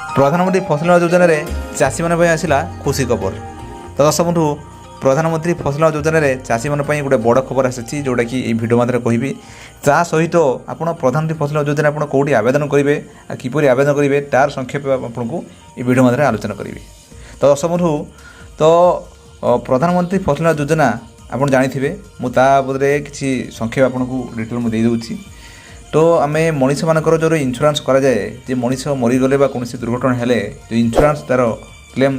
प्रधानमंत्री फसल बीमा योजना रे चाषी माने आसला खुशी खबर। तो दर्शक बंधु प्रधानमंत्री फसल बीमा योजना रे चाषी माने गोटे बड़ खबर आसी जोटा कि भिडियो माध्यम कहबी। ता सहित आप प्रधानमंत्री फसल बीमा योजना आप कौटी आवेदन करेंगे किपर आवेदन करेंगे तार संक्षेप आपको ये भिडियो माध्यम आलोचना करी। तो दर्शक बंधु तो प्रधानमंत्री फसल बीमा योजना आप जानी मुझे किसी संक्षेप आपको डिटेल मुझे देदे। तो आम मनीष मानकर जो इन्शुरांस कराए जे मनीष मरीगले कौन दुर्घटना हेले जो इन्शुरांस तार क्लेम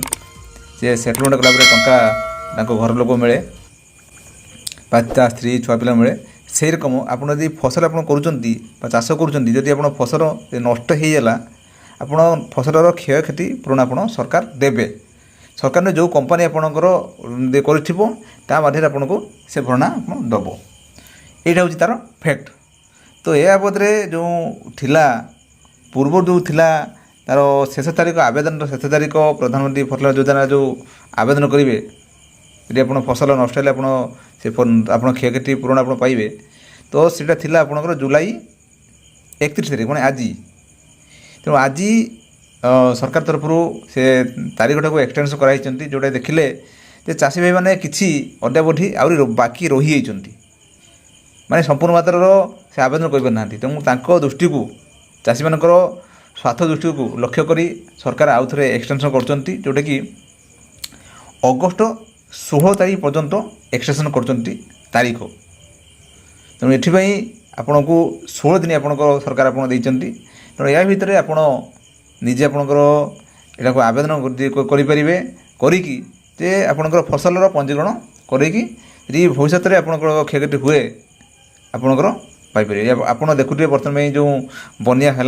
से सेटलमेंट कला टंका घर लोक मिले ता स्त्री छुआ पिला मिले से रकम आप फसल आप चाष कर फसल नष्ट होगा आप फसलर क्षय क्षति पूरण आप सरकार देवे। सरकार ने जो कंपनी आपणकर कर आपको से भरणा दब यहाँ हूँ तार फैक्ट। तो यह बाबद जो थिला पूर्व जो थिला तार शेष तारीख आवेदन शेष तारीख प्रधानमंत्री फसल योजना जो आवेदन करेंगे यदि आप फसल नष्ट है आप क्षय क्षति पूरण आप पाइबे। तो सीटा थिला आपणकर जुलाई 31 तारीख मैंने आज तेणु आज सरकार तरफ से तारीखटा को एक्सटेंशन कराई जोटा देखिले जे चाषी भाई मैंने किसी अद्यावधि आहुरी बाकी रही जाती माने संपूर्ण मात्रार से आवेदन करना। तेणु दृष्टि को चाषी मान स्वार्थ दृष्टि को लक्ष्य करी सरकार आउ थे एक्सटेंशन कर जोटा कि अगस्ट 16 तारीख पर्यंत एक्सटेंशन कर तारीख। तेणु ये आपण को 16 दिन आप सरकार आपको देती। तेणु या भितर आप निजे आपणकर यहाँ को आवेदन करें करी आपणकर फसलर पंजीकरण करी भविष्य में आपणकर क्षयक्षति हुए आपणकर पाइपर। आप देखुए बर्तमान जो बनिया है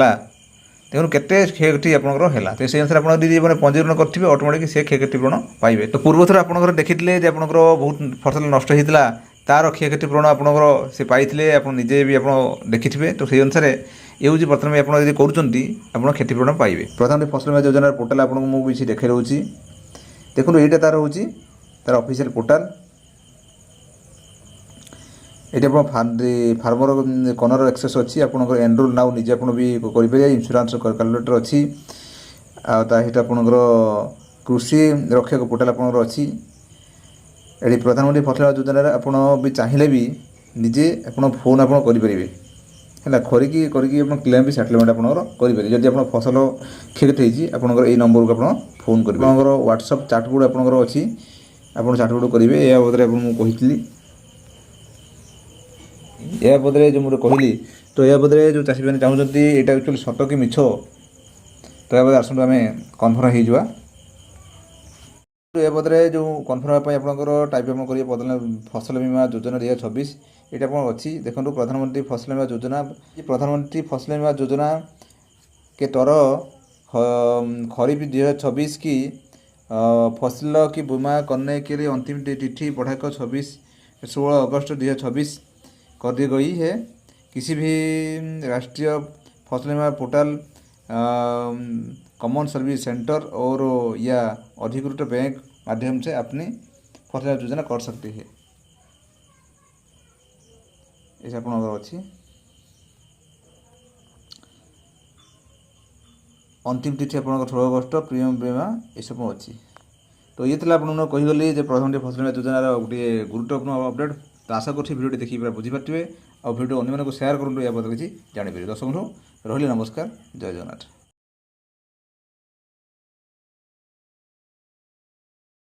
देखो केते क्षयक्षति आपणकर है तो से अनुसार आप मैंने पंजीकरण करेंगे ऑटोमेटिक से क्षयक्षति पूरण पाइबे। तो पूर्व थर आपणकर देखिए आपणकर बहुत फसल नष्ट होता तार क्षयक्षति पूरण आपणकर से पाइले आप निजे भी आप देखिथे। तो से अनुसार ये हूँ बर्तमान आप कर क्षतिपूरण पाइबे। प्रधानमंत्री फसल बीमा योजना पोर्टाल आपको मुझे देखे रोची देखो ये तार हूँ तार ऑफिशियल पोर्टाल ये फार्मर कॉर्नर एक्सेस अच्छी आपंकर एनरोल नाउ निजे आप भी करेंगे। इन्शुरांस कैलकुलेटर अच्छी आठ आपंकर कृषि रक्षक पोर्टाल आपंकर अच्छी ये प्रधानमंत्री फसल योजना आप भी चाहिए भी निजे आप फोन आप करेंगे है खरिकी करके क्लेम भी सेटलमेंट आपंकर जदि आप फसल क्षयक्षति होती आपंकर ये नंबर को आप फोन करेंगे। आपंकर व्हाट्सएप चाटबोर्ड आपंकर अच्छी आप चाटबोर्ड करेंगे। या बदले मुझे या बदले जो मुझे कहली तो या बदले जो चाषी मैंने चाहते यहाँ एक्चुअली सत कि मिछ तो या बदले आसतु आम कन्फर्म हो या बदले जो कन्फर्म आपंकर टाइप करेंगे फसल बीमा योजना 2026 ये आप अच्छी देखो प्रधानमंत्री फसल बीमा योजना। प्रधानमंत्री फसल बीमा योजना के तहत खरीफ 2026 की फसल की बीमा करने के लिए अंतिम तिथि बढ़ाकर 16 अगस्त 2026 कर दी गई है। किसी भी राष्ट्रीय फसल बीमा पोर्टल कॉमन सर्विस सेंटर और या अधिकृत बैंक माध्यम से अपनी फसल योजना कर सकती है। ऐसा आप अच्छी अंतिम तिथि आप 16 अगस्त प्रीमियम बीमा ये सब अच्छी। तो ये आपको कहीगली प्रधानमंत्री फसल बीमा योजनार गोटे गुरुत्वपूर्ण अपडेट। तो आशा कर भिडियो देखिए पूरा बुझीपारे और भिडियो अन्य को शेयर करूँ या बदल किसी जानीपर। दर्शक बंधु रही नमस्कार जय जगन्नाथ।